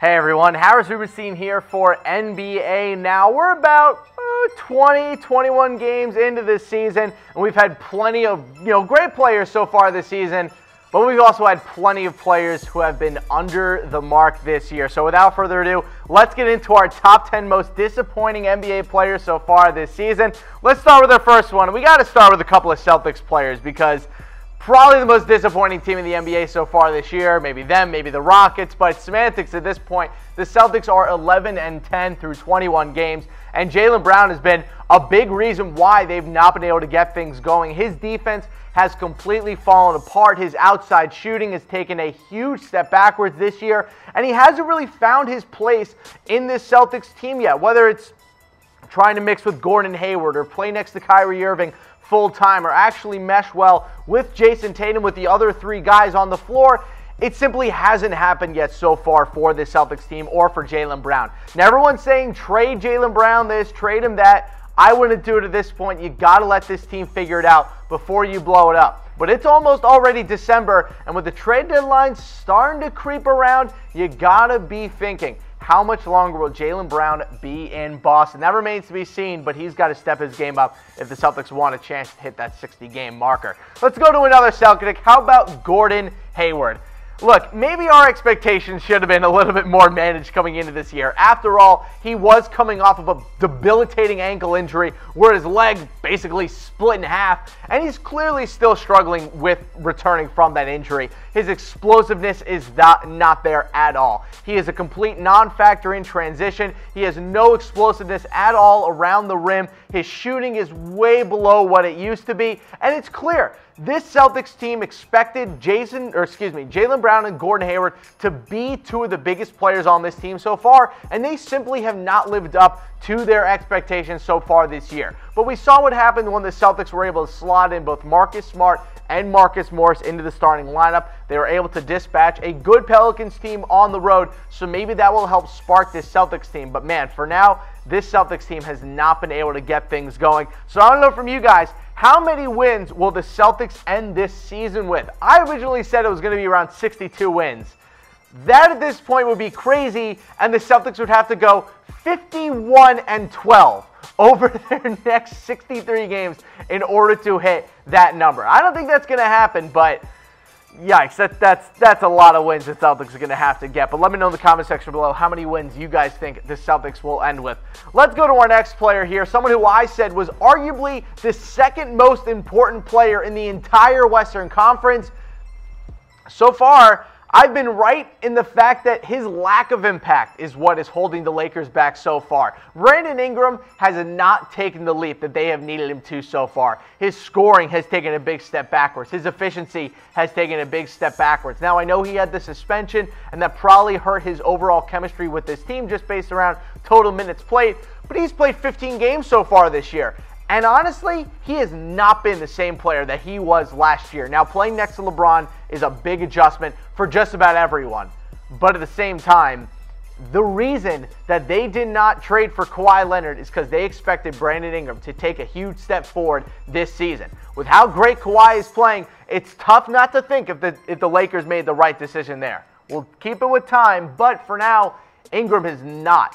Hey everyone, Harris Rubenstein here for NBA Now. We're about 21 games into this season, and we've had plenty of great players so far this season, but we've also had plenty of players who have been under the mark this year. So without further ado, let's get into our top 10 most disappointing NBA players so far this season. Let's start with our first one. We got to start with a couple of Celtics players because probably the most disappointing team in the NBA so far this year. Maybe them, maybe the Rockets, but semantics at this point. The Celtics are 11-10 through 21 games, and Jaylen Brown has been a big reason why they've not been able to get things going. His defense has completely fallen apart. His outside shooting has taken a huge step backwards this year, and he hasn't really found his place in this Celtics team yet, whether it's trying to mix with Gordon Hayward or play next to Kyrie Irving full-time or actually mesh well with Jason Tatum with the other three guys on the floor. It simply hasn't happened yet so far for the Celtics team or for Jaylen Brown. Now everyone's saying trade Jaylen Brown this, trade him that. I wouldn't do it at this point. You got to let this team figure it out before you blow it up. But it's almost already December, and with the trade deadline starting to creep around, you got to be thinking, how much longer will Jaylen Brown be in Boston? That remains to be seen, but he's got to step his game up if the Celtics want a chance to hit that 60-game marker. Let's go to another Celtic. How about Gordon Hayward? Look, maybe our expectations should have been a little bit more managed coming into this year. After all, he was coming off of a debilitating ankle injury where his leg basically split in half, and he's clearly still struggling with returning from that injury. His explosiveness is not there at all. He is a complete non-factor in transition. He has no explosiveness at all around the rim. His shooting is way below what it used to be, and it's clear this Celtics team expected Jaylen Brown and Gordon Hayward to be two of the biggest players on this team so far, and they simply have not lived up to their expectations so far this year. But we saw what happened when the Celtics were able to slot in both Marcus Smart and Marcus Morris into the starting lineup. They were able to dispatch a good Pelicans team on the road, so maybe that will help spark this Celtics team. But man, for now, this Celtics team has not been able to get things going. So I don't know from you guys, how many wins will the Celtics end this season with? I originally said it was going to be around 62 wins. That at this point would be crazy, and the Celtics would have to go 51-12 over their next 63 games in order to hit that number. I don't think that's going to happen, but yikes, that's a lot of wins the Celtics are going to have to get. But let me know in the comment section below how many wins you guys think the Celtics will end with. Let's go to our next player here, someone who I said was arguably the second most important player in the entire Western Conference. So far, I've been right in the fact that his lack of impact is what is holding the Lakers back so far. Brandon Ingram has not taken the leap that they have needed him to so far. His scoring has taken a big step backwards. His efficiency has taken a big step backwards. Now, I know he had the suspension, and that probably hurt his overall chemistry with this team just based around total minutes played, but he's played 15 games so far this year. And honestly, he has not been the same player that he was last year. Now, playing next to LeBron is a big adjustment for just about everyone. But at the same time, the reason that they did not trade for Kawhi Leonard is because they expected Brandon Ingram to take a huge step forward this season. With how great Kawhi is playing, it's tough not to think if the Lakers made the right decision there. We'll keep it with time, but for now, Ingram has not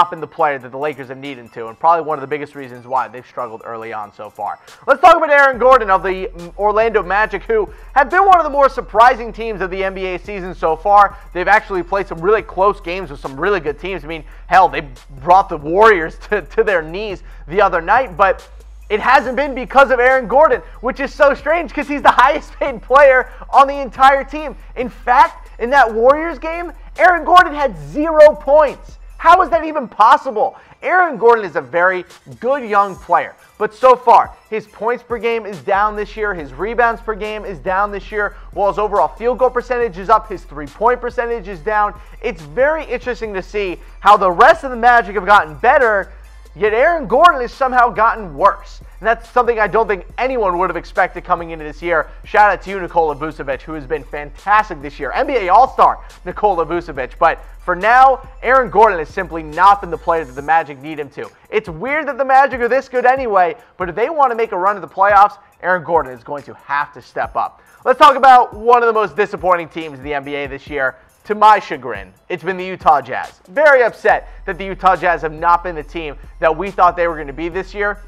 been the player that the Lakers have needed to, and probably one of the biggest reasons why they've struggled early on so far. Let's talk about Aaron Gordon of the Orlando Magic, who have been one of the more surprising teams of the NBA season so far. They've actually played some really close games with some really good teams. I mean, hell, they brought the Warriors to their knees the other night, but it hasn't been because of Aaron Gordon, which is so strange because he's the highest paid player on the entire team. In fact, in that Warriors game, Aaron Gordon had 0 points. How is that even possible? Aaron Gordon is a very good young player, but so far, his points per game is down this year, his rebounds per game is down this year, while his overall field goal percentage is up, his three-point percentage is down. It's very interesting to see how the rest of the Magic have gotten better, yet Aaron Gordon has somehow gotten worse. And that's something I don't think anyone would have expected coming into this year. Shout out to you, Nikola Vucevic, who has been fantastic this year. NBA All-Star Nikola Vucevic. But for now, Aaron Gordon has simply not been the player that the Magic need him to. It's weird that the Magic are this good anyway, but if they want to make a run to the playoffs, Aaron Gordon is going to have to step up. Let's talk about one of the most disappointing teams in the NBA this year, to my chagrin, it's been the Utah Jazz. Very upset that the Utah Jazz have not been the team that we thought they were going to be this year.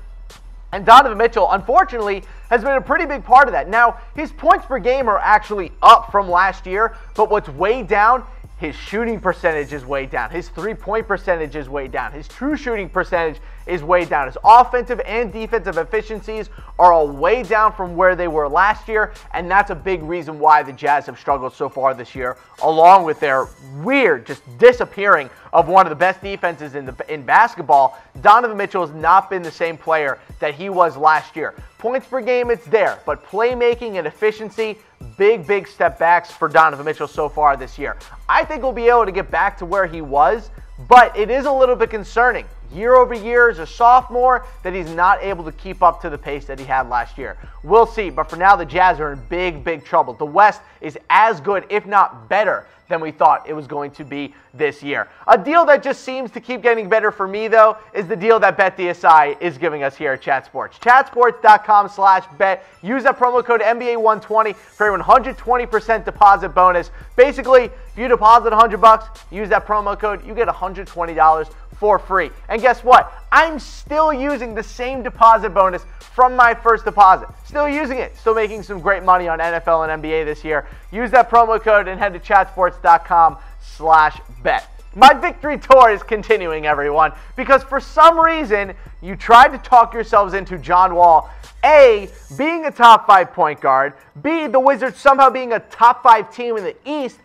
And Donovan Mitchell, unfortunately, has been a pretty big part of that. Now, his points per game are actually up from last year, but what's way down, his shooting percentage is way down. His three-point percentage is way down. His true shooting percentage is way down. His offensive and defensive efficiencies are all way down from where they were last year, and that's a big reason why the Jazz have struggled so far this year, along with their weird, just disappearing of one of the best defenses in basketball. Donovan Mitchell has not been the same player that he was last year. Points per game, it's there, but playmaking and efficiency, big step backs for Donovan Mitchell so far this year. I think we'll be able to get back to where he was, but it is a little bit concerning. Year over year as a sophomore that he's not able to keep up to the pace that he had last year. We'll see, but for now the Jazz are in big trouble. The West is as good, if not better, than we thought it was going to be this year. A deal that just seems to keep getting better for me, though, is the deal that BetDSI is giving us here at Chat Sports. Chatsports.com/bet. Use that promo code NBA120 for a 120% deposit bonus. Basically, if you deposit $100, use that promo code, you get $120 for free. And guess what? I'm still using the same deposit bonus from my first deposit. Still using it. Still making some great money on NFL and NBA this year. Use that promo code and head to chatsports.com/bet. My victory tour is continuing, everyone, because for some reason, you tried to talk yourselves into John Wall, A, being a top 5 point guard, B, the Wizards somehow being a top 5 team in the East.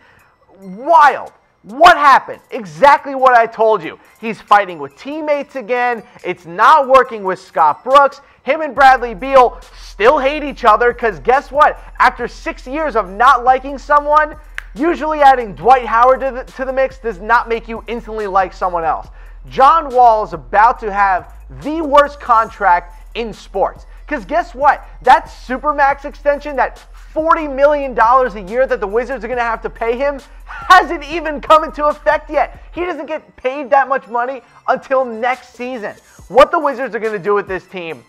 Wild. What happened? Exactly what I told you. He's fighting with teammates again. It's not working with Scott Brooks. Him and Bradley Beal still hate each other because guess what? After 6 years of not liking someone, usually adding Dwight Howard to the mix does not make you instantly like someone else. John Wall is about to have the worst contract in sports. Because guess what? That Supermax extension, that $40 million a year that the Wizards are going to have to pay him, hasn't even come into effect yet. He doesn't get paid that much money until next season. What the Wizards are going to do with this team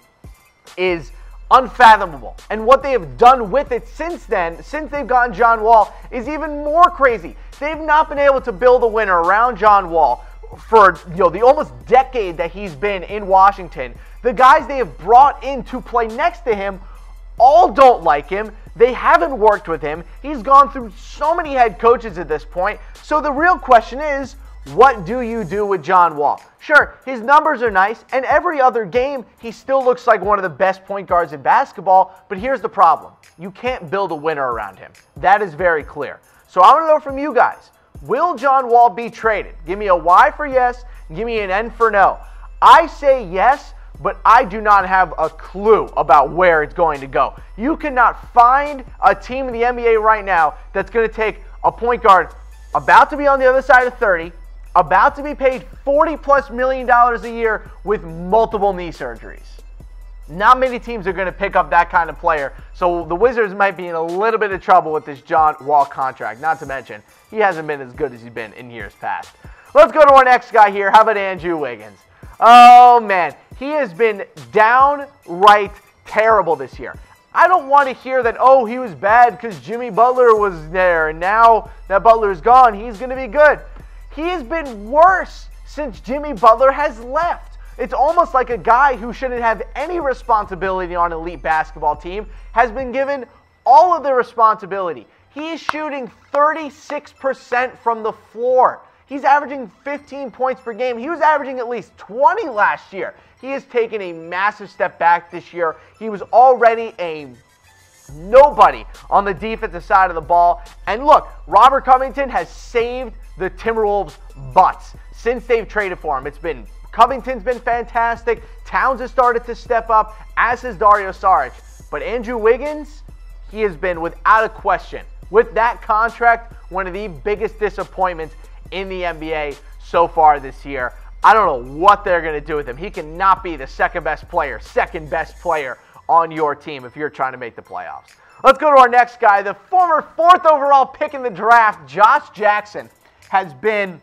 is unfathomable. And what they have done with it since then, since they've gotten John Wall, is even more crazy. They've not been able to build a winner around John Wall for the almost decade that he's been in Washington. The guys they have brought in to play next to him all don't like him. They haven't worked with him. He's gone through so many head coaches at this point. So the real question is, what do you do with John Wall? Sure, his numbers are nice, and every other game, he still looks like one of the best point guards in basketball, but here's the problem. You can't build a winner around him. That is very clear. So I want to know from you guys, will John Wall be traded? Give me a Y for yes, give me an N for no. I say yes, but I do not have a clue about where it's going to go. You cannot find a team in the NBA right now that's going to take a point guard about to be on the other side of 30, about to be paid $40+ million a year with multiple knee surgeries. Not many teams are going to pick up that kind of player, so the Wizards might be in a little bit of trouble with this John Wall contract, not to mention he hasn't been as good as he's been in years past. Let's go to our next guy here. How about Andrew Wiggins? Oh, man. He has been downright terrible this year. I don't want to hear that, oh, he was bad because Jimmy Butler was there, and now that Butler's gone, he's going to be good. He has been worse since Jimmy Butler has left. It's almost like a guy who shouldn't have any responsibility on an elite basketball team has been given all of the responsibility. He is shooting 36% from the floor. He's averaging 15 points per game. He was averaging at least 20 last year. He has taken a massive step back this year. He was already a nobody on the defensive side of the ball. And look, Robert Covington has saved the Timberwolves' butts since they've traded for him. Covington's been fantastic. Towns has started to step up, as has Dario Saric. But Andrew Wiggins, he has been, without a question, with that contract, one of the biggest disappointments in the NBA so far this year. I don't know what they're going to do with him. He cannot be the second best player on your team if you're trying to make the playoffs. Let's go to our next guy. The former 4th overall pick in the draft, Josh Jackson, has been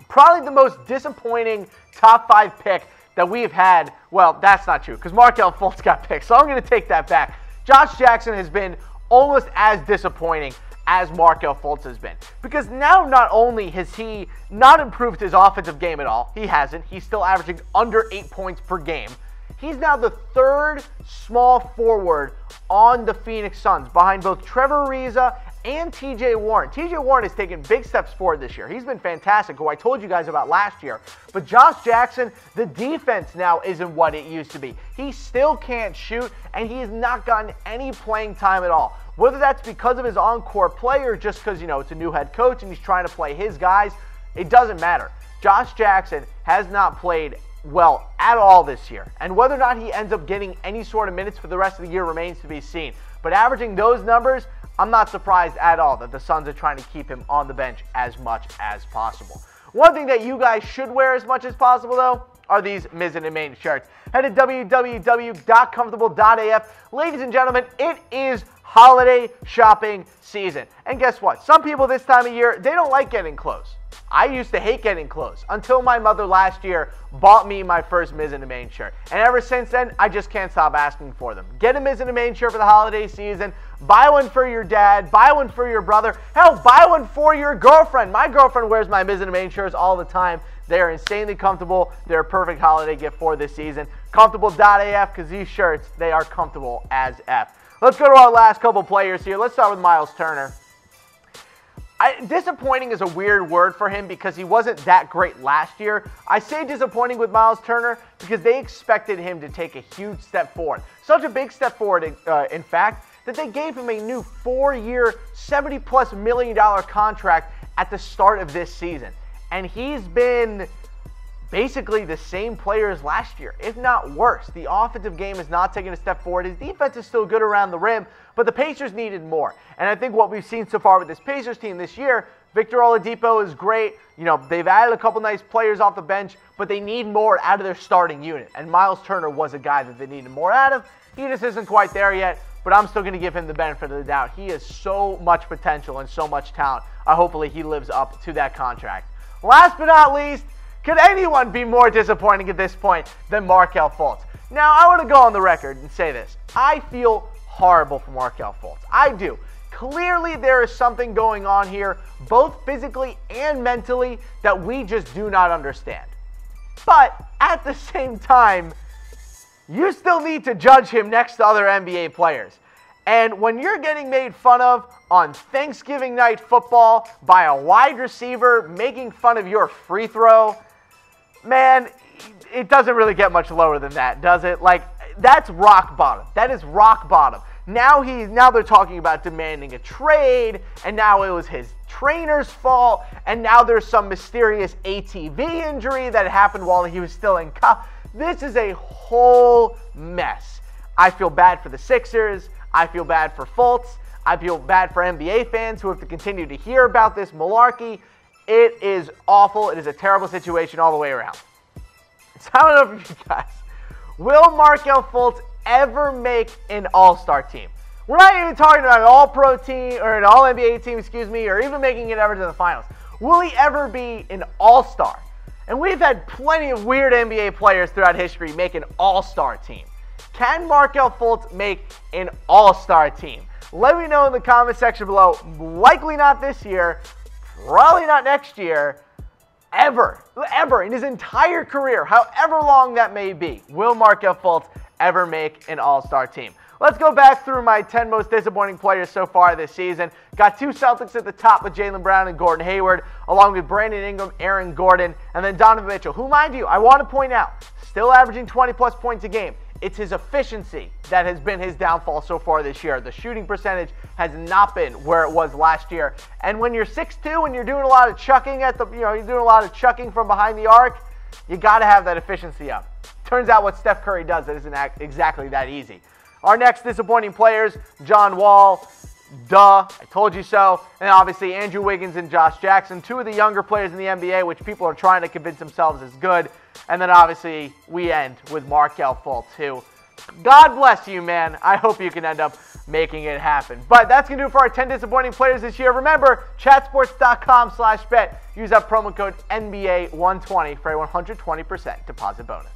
probably the most disappointing top 5 pick that we've had. Well, that's not true because Markelle Fultz got picked, so I'm going to take that back. Josh Jackson has been almost as disappointing as Markelle Fultz has been. Because now not only has he not improved his offensive game at all, he hasn't. He's still averaging under 8 points per game. He's now the third small forward on the Phoenix Suns, behind both Trevor Ariza and TJ Warren. TJ Warren has taken big steps forward this year. He's been fantastic, who I told you guys about last year. But Josh Jackson, the defense now isn't what it used to be. He still can't shoot, and he has not gotten any playing time at all. Whether that's because of his on-court play or just because, it's a new head coach and he's trying to play his guys, it doesn't matter. Josh Jackson has not played well at all this year. And whether or not he ends up getting any sort of minutes for the rest of the year remains to be seen. But averaging those numbers, I'm not surprised at all that the Suns are trying to keep him on the bench as much as possible. One thing that you guys should wear as much as possible, though, are these Mizzen and Main shirts. Head to www.comfortable.af. Ladies and gentlemen, it is holiday shopping season. And guess what? Some people this time of year, they don't like getting clothes. I used to hate getting clothes until my mother last year bought me my first Mizzen and Main shirt. And ever since then, I just can't stop asking for them. Get a Mizzen and Main shirt for the holiday season. Buy one for your dad. Buy one for your brother. Hell, buy one for your girlfriend. My girlfriend wears my Mizzen and Main shirts all the time. They're insanely comfortable. They're a perfect holiday gift for this season. Comfortable.af, because these shirts, they are comfortable as F. Let's go to our last couple players here. Let's start with Myles Turner. Disappointing is a weird word for him because he wasn't that great last year. I say disappointing with Myles Turner because they expected him to take a huge step forward. Such a big step forward, in fact, that they gave him a new 4-year, $70+ million contract at the start of this season. And he's been basically the same player as last year, if not worse. The offensive game is not taking a step forward. His defense is still good around the rim, but the Pacers needed more. And I think what we've seen so far with this Pacers team this year, Victor Oladipo is great. They've added a couple nice players off the bench, but they need more out of their starting unit. And Myles Turner was a guy that they needed more out of. He just isn't quite there yet, but I'm still going to give him the benefit of the doubt. He has so much potential and so much talent. Hopefully he lives up to that contract. Last but not least, could anyone be more disappointing at this point than Markelle Fultz? Now, I want to go on the record and say this. I feel horrible for Markelle Fultz. I do. Clearly, there is something going on here, both physically and mentally, that we just do not understand. But at the same time, you still need to judge him next to other NBA players. And when you're getting made fun of on Thanksgiving night football by a wide receiver making fun of your free throw, man, it doesn't really get much lower than that, does it? Like, that's rock bottom. That is rock bottom. Now they're talking about demanding a trade, and now it was his trainer's fault, and now there's some mysterious ATV injury that happened while he was still in college. This is a whole mess. I feel bad for the Sixers. I feel bad for Fultz. I feel bad for NBA fans who have to continue to hear about this malarkey. It is awful. It is a terrible situation all the way around. So I don't know if you guys, will Markelle Fultz ever make an All-Star team? We're not even talking about an All-Pro team or an All-NBA team, or even making it ever to the finals. Will he ever be an All-Star? And we've had plenty of weird NBA players throughout history make an All-Star team. Can Markelle Fultz make an All-Star team? Let me know in the comment section below. Likely not this year. Probably not next year. Ever in his entire career, however long that may be, will Markelle Fultz ever make an All-Star team? Let's go back through my 10 most disappointing players so far this season. Got 2 Celtics at the top with Jaylen Brown and Gordon Hayward, along with Brandon Ingram, Aaron Gordon, and then Donovan Mitchell, who, mind you, I want to point out, still averaging 20+ points a game. It's his efficiency that has been his downfall so far this year. The shooting percentage has not been where it was last year. And when you're 6'2" and you're doing a lot of chucking you're doing a lot of chucking from behind the arc, you got to have that efficiency up. Turns out what Steph Curry does, it isn't exactly that easy. Our next disappointing players, John Wall, duh, I told you so. And obviously Andrew Wiggins and Josh Jackson, 2 of the younger players in the NBA, which people are trying to convince themselves is good. And then obviously we end with Markelle Fultz, who, God bless you, man. I hope you can end up making it happen. But that's going to do it for our 10 disappointing players this year. Remember, chatsports.com/bet. Use that promo code NBA120 for a 120% deposit bonus.